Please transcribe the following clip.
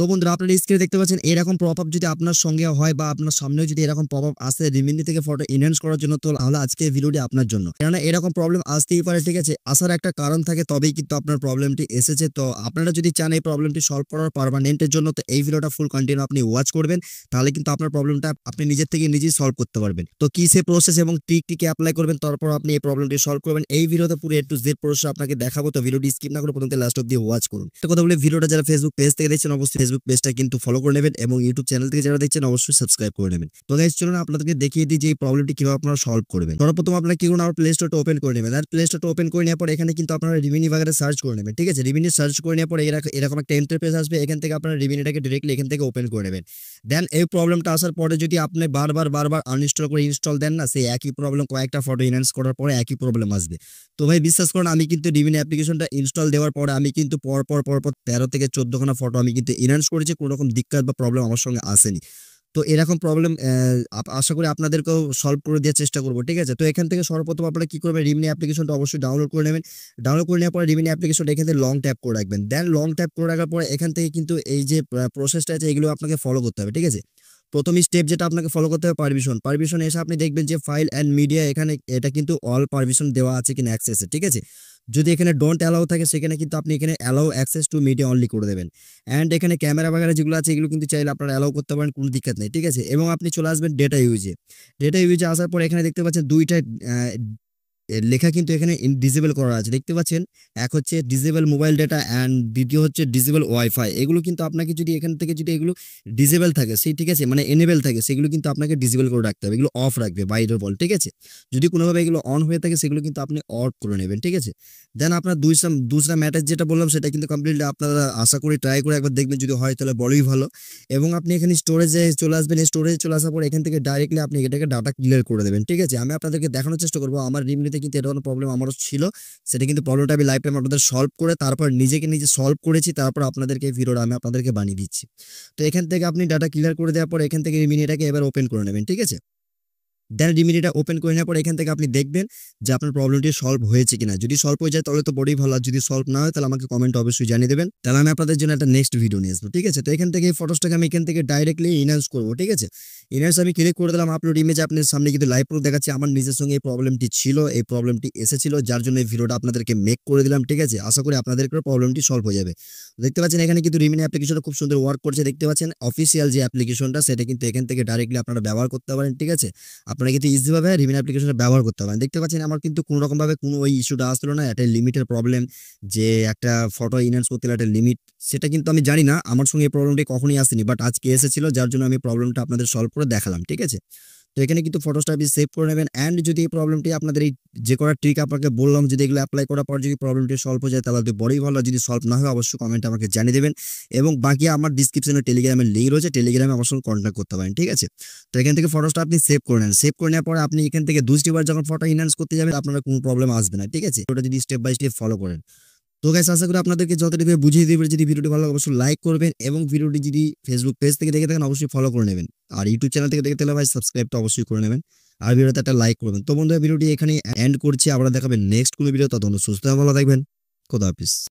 তো বন্ধুরা আপনারা স্ক্রিনে দেখতে পাচ্ছেন এরকম পপআপ যদি আপনার সঙ্গে হয় বা আপনার সামনেও যদি এরকম পপআপ আসে রিমিনি থেকে ফটো এনহ্যান্স করার জন্য, তো তাহলে আজকে ভিডিওটি আপনার জন্য। কেননা এরকম প্রবলেম আসতেই পারে, ঠিক আছে? আসার একটা কারণ থাকে, তবেই কিন্তু আপনার প্রবলেমটি এসেছে। তো আপনারা যদি চান এই প্রবলেমটি সলভ করার পার্মানেন্টের জন্য, তো এই ভিডিওটা ফুল কন্টিনিউ আপনি ওয়াচ করবেন, তাহলে কিন্তু আপনার প্রবলেমটা আপনি নিজের থেকে নিজেই সলভ করতে পারবেন। তো কি সে প্রসেস এবং ট্রিকটিকে অ্যাপ্লাই করবেন, তারপর আপনি এই প্রবলেমটি সলভ করবেন। এই ভিডিওতে পুরো A to Z প্রসেস আপনাকে দেখাবো। তো ভিডিওটি স্কিপ না করে প্রথম থেকে লাস্ট অবধি ওয়াচ করুন। একটা কথা বলে, ভিডিওটা যারা ফেসবুক পেজ থেকে দেখছেন অবশ্যই ফেসবুক পেজটা কিন্তু ফলো করে নেবেন এবং ইউটিউব চ্যানেল থেকে যারা দেখছেন অবশ্যই সাবস্ক্রাইব করে নেবেন। তো গাইস চলুন আপনাদেরকে দেখিয়ে দিই যে এই প্রবলেমটি কিভাবে আপনারা সলভ করবেন। সর্বপ্রথম আপনারা কি করুন, আপনার প্লে স্টোরটা ওপেন করে নেবেন। আর প্লে স্টোরটা ওপেন করে নেওয়ার পর এখানে কিন্তু আপনারা রিমিনি বাগেরে সার্চ করে নেবেন, ঠিক আছে? রিমিনি সার্চ করে নেওয়ার পর এরকম একটা ইন্টারফেস আসবে। এখান থেকে আপনারা রিমিনিটাকে ডিরেক্টলি এখান থেকে ওপেন করে নেবেন। দেন এই প্রবলেমটা আসার পরে যদি আপনি বারবার আনইনস্টল করে ইনস্টল দেন না, সেই একই প্রবলেম কয়েকটা ফটো এনহ্যান্স করার পরে একই প্রবলেম আসবে। তো ভাই বিশ্বাস করুন, আমি কিন্তু রিমিনি অ্যাপ্লিকেশনটা ইনস্টল দেওয়ার পরে আমি কিন্তু পরপর 13 থেকে 14 খানা ফটো আমি কিন্তু এনহ্যান্স করেছি। কোনো রকম দিক্কত বা প্রবলেম আমার সঙ্গে আসেনি। তো এরকম প্রবলেম আশা করি আপনাদেরকেও সলভ করে দেওয়ার চেষ্টা করব, ঠিক আছে? তো এখান থেকে সর্বপ্রথম আপনারা কি করবেন, রিমিনি অ্যাপ্লিকেশনটা অবশ্যই ডাউনলোড করে নেবেন। ডাউনলোড করে নেওয়ার পরে রিমিনি অ্যাপ্লিকেশনটা এখান থেকে লং ট্যাপ করে রাখবেন। দেন লং ট্যাপ করে রাখার পরে এখান থেকে কিন্তু এই যে প্রসেসটা আছে এগুলো আপনাকে ফলো করতে হবে, ঠিক আছে? প্রথম স্টেপ যেটা আপনাকে ফলো করতে হবে, পারমিশন এসে আপনি দেখবেন যে ফাইল অ্যান্ড মিডিয়া, এখানে এটা কিন্তু অল পারমিশন দেওয়া আছে কিনা অ্যাক্সেসে, ঠিক আছে? যদি এখানে ডোন্ট অ্যালাউ থাকে সেখানে কিন্তু আপনি এখানে allow access to media only করে দেবেন। অ্যান্ড এখানে ক্যামেরা বাগেরা যেগুলো আছে এগুলো কিন্তু চাইলে আপনারা অ্যালাউ করতে পারেন, কোনো দিক্কত নেই, ঠিক আছে? এবং আপনি চলে আসবেন ডেটা ইউজে। ডেটা ইউজে আসার পর এখানে দেখতে পাচ্ছেন দুইটা এর লেখা কিন্তু এখানে ডিসেবল করা আছে, দেখতে পাচ্ছেন? এক হচ্ছে ডিসেবল মোবাইল ডেটা অ্যান্ড দ্বিতীয় হচ্ছে ডিসেবল ওয়াইফাই। এগুলো কিন্তু আপনাকে যদি এখান থেকে যদি এগুলো ডিসেবল থাকে সেই, ঠিক আছে, মানে এনেবল থাকে, সেগুলো কিন্তু আপনাকে ডিসেবল করে রাখতে হবে। এগুলো অফ রাখবে বাইরের বল, ঠিক আছে? যদি কোনোভাবে এগুলো অন হয়ে থাকে সেগুলো কিন্তু আপনি অফ করে নেবেন, ঠিক আছে? দেন আপনার দুসরা ম্যাটার যেটা বললাম সেটা কিন্তু কমপ্লিটলি আপনারা আশা করি ট্রাই করে একবার দেখবেন, যদি হয় তাহলে বড়ই ভালো। এবং আপনি এখানে স্টোরেজে চলে আসবেন। স্টোরেজে চলে আসার পর এখান থেকে ডাইরেক্টলি আপনি এটাকে ডাটা ক্লিয়ার করে দেবেন, ঠিক আছে? আমি আপনাদেরকে দেখানোর চেষ্টা করবো আমার রিমিনিতে কিন্তু এটা কোনো প্রবলেম আমারও ছিল। সেটা কিন্তু প্রবলেমটা আমি লাইফ টাইম আপনাদের সলভ করে তারপর নিজেকে নিজে সলভ করেছি, তারপর আপনাদেরকে এই ভিডিওটা আমি আপনাদেরকে বানিয়ে দিচ্ছি। তো এখান থেকে আপনি ডাটা ক্লিয়ার করে দেওয়ার পর এখান থেকে রিমিনিটাকে এবার ওপেন করে নেবেন, ঠিক আছে? দেন রিমিডিটা ওপেন করে নেওয়ার পর এখান থেকে আপনি দেখবেন যে আপনার প্রবলেমটি সলভ হয়েছে কিনা। যদি সলভ হয়ে যায় তাহলে তো বড়ই ভালো, আর যদি সলভ না হয় তাহলে আমাকে কমেন্টে অবশ্যই জানিয়ে দেবেন, তাহলে আমি আপনাদের জন্য একটা নেক্সট ভিডিও নিয়ে আসবো, ঠিক আছে? তো এখান থেকে এই ফটোসটাকে আমি এখান থেকে ডাইরেক্টলি ইনহ্যান্স করবো, ঠিক আছে? ইনহ্যান্স আমি ক্লিক করে দিলাম, আপলোড ইমেজ আপনার সামনে কিন্তু লাইভ প্রুফ দেখাচ্ছে আমার নিজের সঙ্গে এই প্রবলেমটি ছিল, এই প্রবলেমটি এসেছিল, যার জন্য এই ভিডিওটা আপনাদেরকে মেক করে দিলাম, ঠিক আছে? আশা করি আপনাদেরকেও প্রবলেমটি সলভ হয়ে যাবে। দেখতে পাচ্ছেন এখানে কিন্তু রিমিনি অ্যাপ্লিকেশনটা খুব সুন্দর ওয়ার্ক করছে, দেখতে পাচ্ছেন? অফিসিয়াল যে অ্যাপ্লিকেশনটা সেটা কিন্তু এখান থেকে ডাইরেক্টলি আপনারা ব্যবহার করতে পারেন, ঠিক আছে? আপনারা কিন্তু ইজিভাবে রিমিনি অ্যাপ্লিকেশনটা ব্যবহার করতে পারেন। দেখতে পাচ্ছেন আমার কিন্তু কোনো রকমভাবে কোনো ওই ইস্যুটা আসলো না। একটা লিমিটের প্রবলেম, যে একটা ফটো এনহ্যান্স করতে গেলে একটা লিমিট, সেটা কিন্তু আমি জানি না, আমার সঙ্গে এই প্রবলেমটি কখনোই আসেনি, বাট আজকে এসেছিল, যার জন্য আমি প্রবলেমটা আপনাদের সলভ করে দেখালাম, ঠিক আছে? তো এখানে কিন্তু ফটোসটা আপনি সেভ করে নেবেন। অ্যান্ড যদি এই প্রবলেমটি আপনাদের এই যে করা ট্রিক আপনাকে বললাম, যদি এগুলো অ্যাপ্লাই করার পর যদি প্রবলেমটি সলভ হয়ে যায় তাহলে তো বড়ই ভালো। যদি সলভ না হয় অবশ্যই কমেন্টে আমাকে জানিয়ে দেবেন। এবং বাকি আমার ডিসক্রিপশনে টেলিগ্রামের লিঙ্ক রয়েছে, টেলিগ্রামে আমার সঙ্গে কন্ট্যাক্ট করতে পারেন, ঠিক আছে? তো এখান থেকে ফটোসটা আপনি সেভ করে নেন। সেভ করে নেওয়ার পরে আপনি এখান থেকে 2টি বার যখন ফটো এনহ্যান্স করতে যাবেন আপনার কোনো প্রবলেম আসবে না, ঠিক আছে? ওটা যদি স্টেপ বাই স্টেপ ফলো করেন। তো গাইস আশা করি আপনাদেরকে যতটুকু বুঝিয়ে দিবে। যদি ভিডিওটি ভালো লাগে অবশ্যই লাইক করবেন এবং ভিডিওটি যদি ফেসবুক পেজ থেকে দেখে থাকেন অবশ্যই ফলো করে নেবেন। আর ইউটিউব চ্যানেল থেকে দেখে থাকলে ভাই সাবস্ক্রাইবটা অবশ্যই করে নেবেন। আর ভিডিওতে একটা লাইক করবেন। তো বন্ধুরা ভিডিওটি এখানেই এন্ড করছি, আবার দেখাবেন নেক্সট কোনো ভিডিও। ততক্ষণ সুস্থ ভালো থাকবেন। খোদা হাফেজ।